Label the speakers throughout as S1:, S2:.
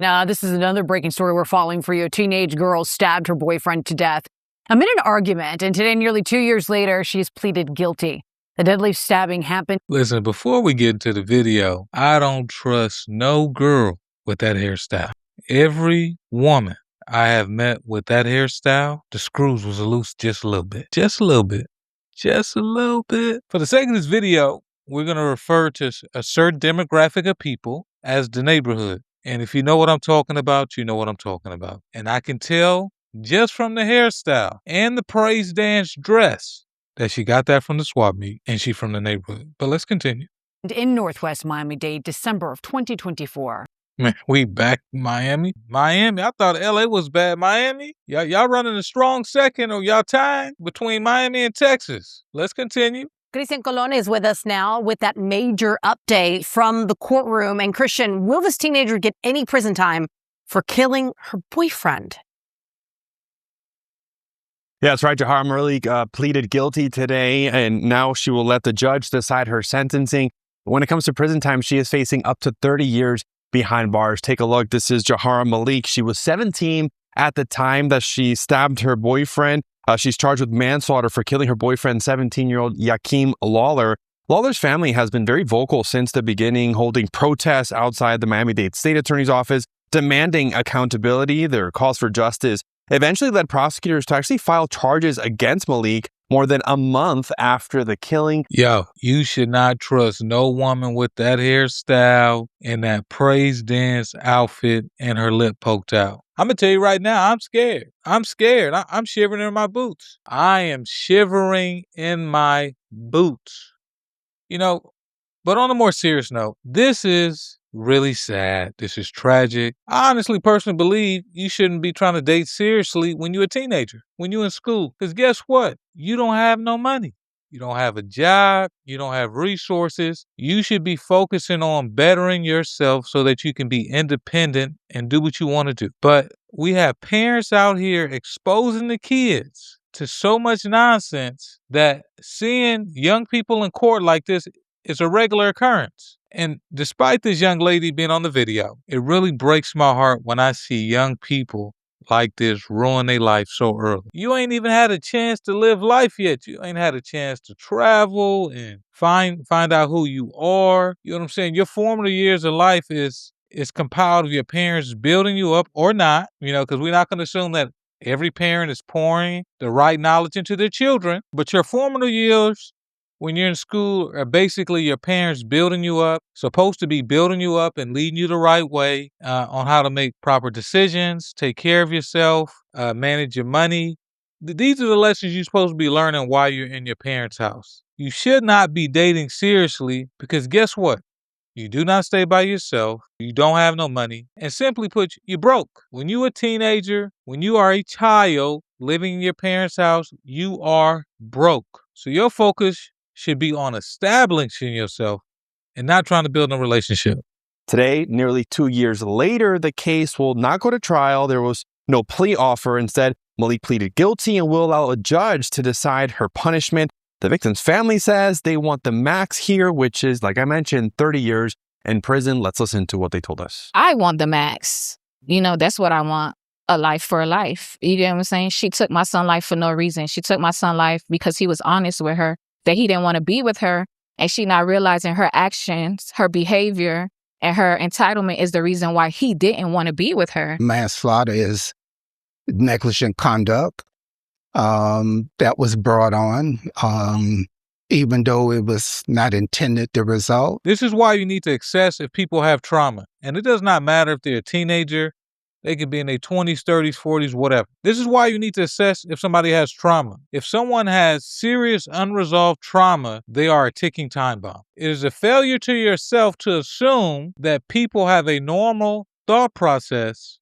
S1: Now, this is another breaking story we're following for you. A teenage girl stabbed her boyfriend to death amid an argument, and today, nearly 2 years later, she has pleaded guilty. The deadly stabbing happened.
S2: Listen, before we get into the video, I don't trust no girl with that hairstyle. Every woman I have met with that hairstyle, the screws was loose just a little bit. Just a little bit. Just a little bit. For the sake of this video, we're going to refer to a certain demographic of people as the neighborhood. And if you know what I'm talking about, you know what I'm talking about. And I can tell just from the hairstyle and the praise dance dress that she got that from the swap meet and she from the neighborhood. But let's continue.
S1: In Northwest Miami-Dade, December of 2024.
S2: Man, we back Miami. Miami, I thought LA was bad. Miami, y'all running a strong second, or y'all tying between Miami and Texas. Let's continue.
S1: Christian Colon is with us now with that major update from the courtroom. And Christian, will this teenager get any prison time for killing her boyfriend?
S3: Yeah, that's right. Jahar Malik pleaded guilty today, and now she will let the judge decide her sentencing. When it comes to prison time, she is facing up to 30 years behind bars. Take a look. This is Jahar Malik. She was 17 at the time that she stabbed her boyfriend. She's charged with manslaughter for killing her boyfriend, 17-year-old Yakeem Lawler. Lawler's family has been very vocal since the beginning, holding protests outside the Miami-Dade State Attorney's office, demanding accountability. Their calls for justice eventually led prosecutors to actually file charges against Malik more than a month after the killing.
S2: Yo, you should not trust no woman with that hairstyle and that praise dance outfit and her lip poked out. I'm going to tell you right now, I'm scared. I'm scared. I'm shivering in my boots. I am shivering in my boots. You know, but on a more serious note, this is really sad. This is tragic. I honestly, personally believe you shouldn't be trying to date seriously when you're a teenager, when you're in school. Because guess what? You don't have no money. You don't have a job. You don't have resources. You should be focusing on bettering yourself so that you can be independent and do what you want to do. But we have parents out here exposing the kids to so much nonsense that seeing young people in court like this is a regular occurrence. And despite this young lady being on the video, it really breaks my heart when I see young people like this ruin their life so early. You ain't even had a chance to live life yet. You ain't had a chance to travel and find out who you are. You know what I'm saying? Your formative years of life is compiled of your parents building you up or not, because we're not going to assume that every parent is pouring the right knowledge into their children. But your formative years when you're in school are basically your parents building you up, supposed to be building you up and leading you the right way on how to make proper decisions, take care of yourself, manage your money. These are the lessons you're supposed to be learning while you're in your parents' house. You should not be dating seriously because guess what? You do not stay by yourself. You don't have no money. And simply put, you're broke. When you're a teenager, when you are a child living in your parents' house, you are broke. So your focus should be on establishing yourself and not trying to build a relationship.
S3: Today, nearly 2 years later, the case will not go to trial. There was no plea offer. Instead, Malik pleaded guilty and will allow a judge to decide her punishment. The victim's family says they want the max here, which is, like I mentioned, 30 years in prison. Let's listen to what they told us.
S4: I want the max. That's what I want. A life for a life. You get what I'm saying? She took my son's life for no reason. She took my son's life because he was honest with her, that he didn't want to be with her, and she not realizing her actions, her behavior, and her entitlement is the reason why he didn't want to be with her.
S5: Manslaughter is negligent conduct that was brought on, even though it was not intended to result.
S2: This is why you need to assess if people have trauma. And it does not matter if they're a teenager. They could be in their 20s, 30s, 40s, whatever. This is why you need to assess if somebody has trauma. If someone has serious unresolved trauma, they are a ticking time bomb. It is a failure to yourself to assume that people have a normal thought process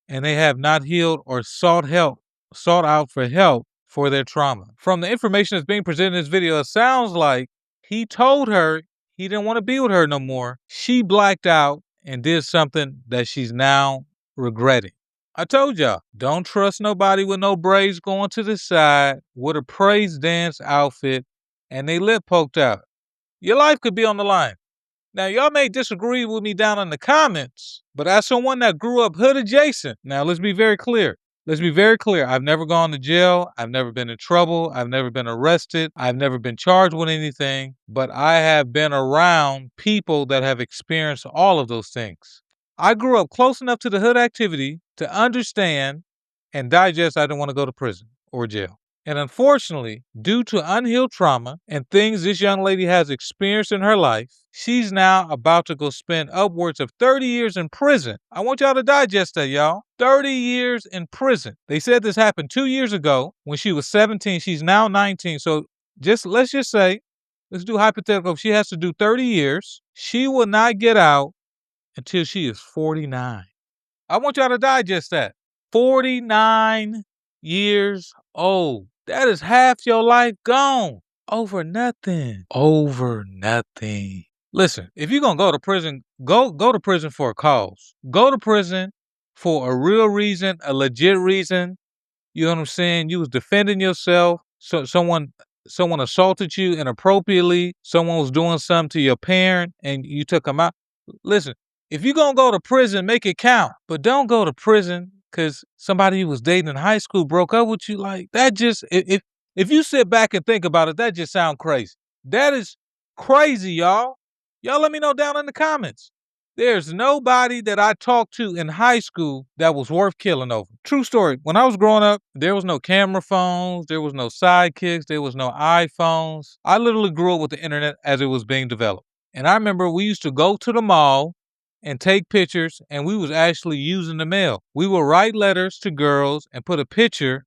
S2: and they have not healed or sought out for help for their trauma. From the information that's being presented in this video, it sounds like he told her he didn't want to be with her no more. She blacked out and did something that she's now regretting. I told y'all, don't trust nobody with no braids going to the side with a praise dance outfit and they lip poked out. Your life could be on the line. Now, y'all may disagree with me down in the comments, but as someone that grew up hood adjacent, now let's be very clear. Let's be very clear. I've never gone to jail. I've never been in trouble. I've never been arrested. I've never been charged with anything, but I have been around people that have experienced all of those things. I grew up close enough to the hood activity to understand and digest I didn't want to go to prison or jail. And unfortunately, due to unhealed trauma and things this young lady has experienced in her life, she's now about to go spend upwards of 30 years in prison. I want y'all to digest that, y'all. 30 years in prison. They said this happened 2 years ago when she was 17. She's now 19. So let's just say, let's do hypothetical. If she has to do 30 years, she will not get out until she is 49. I want y'all to digest that. 49 years old. That is half your life gone. Over nothing. Over nothing. Listen, if you're going to go to prison, go to prison for a cause. Go to prison for a real reason, a legit reason. You know what I'm saying? You was defending yourself. So someone assaulted you inappropriately. Someone was doing something to your parent and you took them out. Listen, if you're going to go to prison, make it count. But don't go to prison because somebody you was dating in high school broke up with you. Like, that just, if you sit back and think about it, that just sounds crazy. That is crazy, y'all. Y'all let me know down in the comments. There's nobody that I talked to in high school that was worth killing over. True story. When I was growing up, there was no camera phones. There was no sidekicks. There was no iPhones. I literally grew up with the internet as it was being developed. And I remember we used to go to the mall and take pictures, and we was actually using the mail. We would write letters to girls and put a picture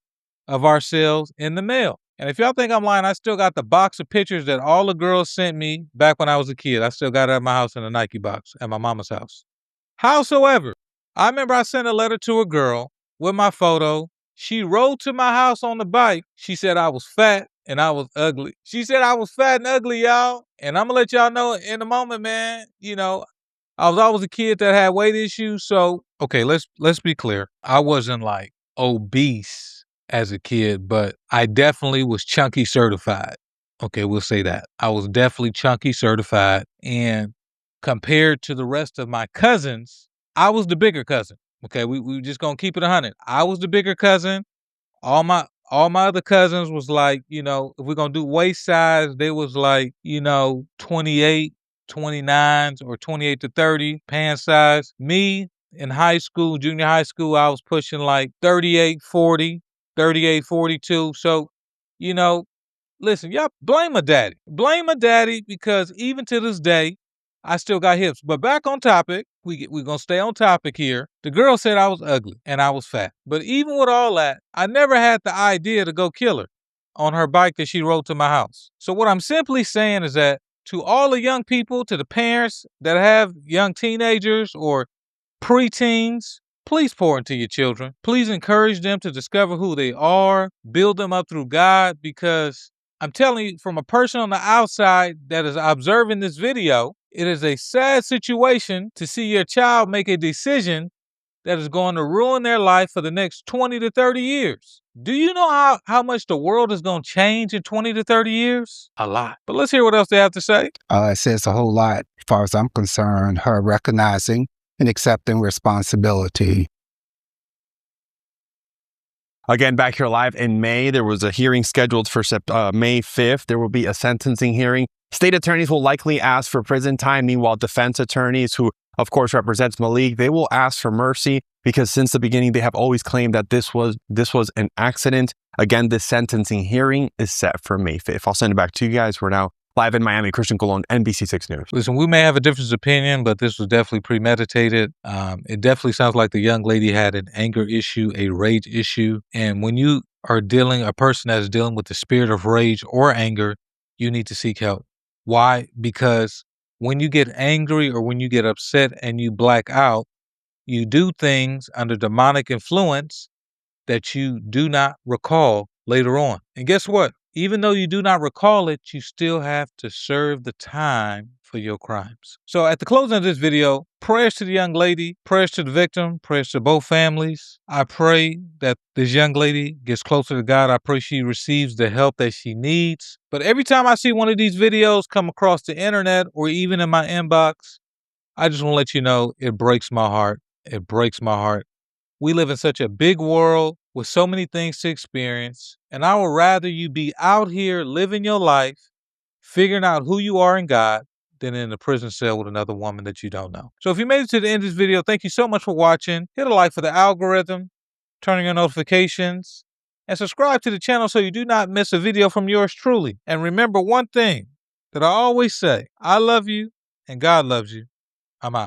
S2: of ourselves in the mail. And if y'all think I'm lying, I still got the box of pictures that all the girls sent me back when I was a kid. I still got it at my house in a Nike box at my mama's house. Howsoever, I remember I sent a letter to a girl with my photo. She rode to my house on the bike. She said I was fat and I was ugly. She said I was fat and ugly, y'all. And I'm going to let y'all know in a moment, man, you know, I was always a kid that had weight issues. So, okay, let's be clear. I wasn't like obese as a kid, but I definitely was chunky certified. Okay, we'll say that. I was definitely chunky certified. And compared to the rest of my cousins, I was the bigger cousin. Okay, we just gonna keep it 100. I was the bigger cousin. All my other cousins was like, you know, if we're gonna do waist size, they was like, you know, 28, 29s or 28 to 30 pant size. Me in high school, junior high school, I was pushing like 38, 40, 38, 42. So, you know, listen, y'all blame my daddy. Blame my daddy because even to this day, I still got hips. But back on topic, we're going to stay on topic here. The girl said I was ugly and I was fat. But even with all that, I never had the idea to go kill her on her bike that she rode to my house. So what I'm simply saying is that to all the young people, to the parents that have young teenagers or preteens, please pour into your children. Please encourage them to discover who they are, build them up through God, because I'm telling you, from a person on the outside that is observing this video, it is a sad situation to see your child make a decision that is going to ruin their life for the next 20 to 30 years. Do you know how much the world is going to change in 20 to 30 years? A lot. But let's hear what else they have to say.
S5: It says a whole lot, as far as I'm concerned, her recognizing and accepting responsibility.
S3: Again, back here live in May, there was a hearing scheduled for May 5th. There will be a sentencing hearing. State attorneys will likely ask for prison time. Meanwhile, defense attorneys, who of course represents Malik, they will ask for mercy because since the beginning, they have always claimed that this was an accident. Again, this sentencing hearing is set for May 5th. I'll send it back to you guys. We're now live in Miami. Christian Colon, NBC6 News.
S2: Listen, we may have a different opinion, but this was definitely premeditated. It definitely sounds like the young lady had an anger issue, a rage issue. And when you are a person that is dealing with the spirit of rage or anger, you need to seek help. Why? Because when you get angry or when you get upset and you black out, you do things under demonic influence that you do not recall later on. And guess what? Even though you do not recall it, you still have to serve the time for your crimes. So at the closing of this video, prayers to the young lady, prayers to the victim, prayers to both families. I pray that this young lady gets closer to God. I pray she receives the help that she needs. But every time I see one of these videos come across the internet or even in my inbox, I just want to let you know it breaks my heart. It breaks my heart. We live in such a big world with so many things to experience, and I would rather you be out here living your life, figuring out who you are in God, than in a prison cell with another woman that you don't know. So if you made it to the end of this video, thank you so much for watching. Hit a like for the algorithm, turn on notifications, and subscribe to the channel so you do not miss a video from yours truly. And remember one thing that I always say, I love you and God loves you. I'm out.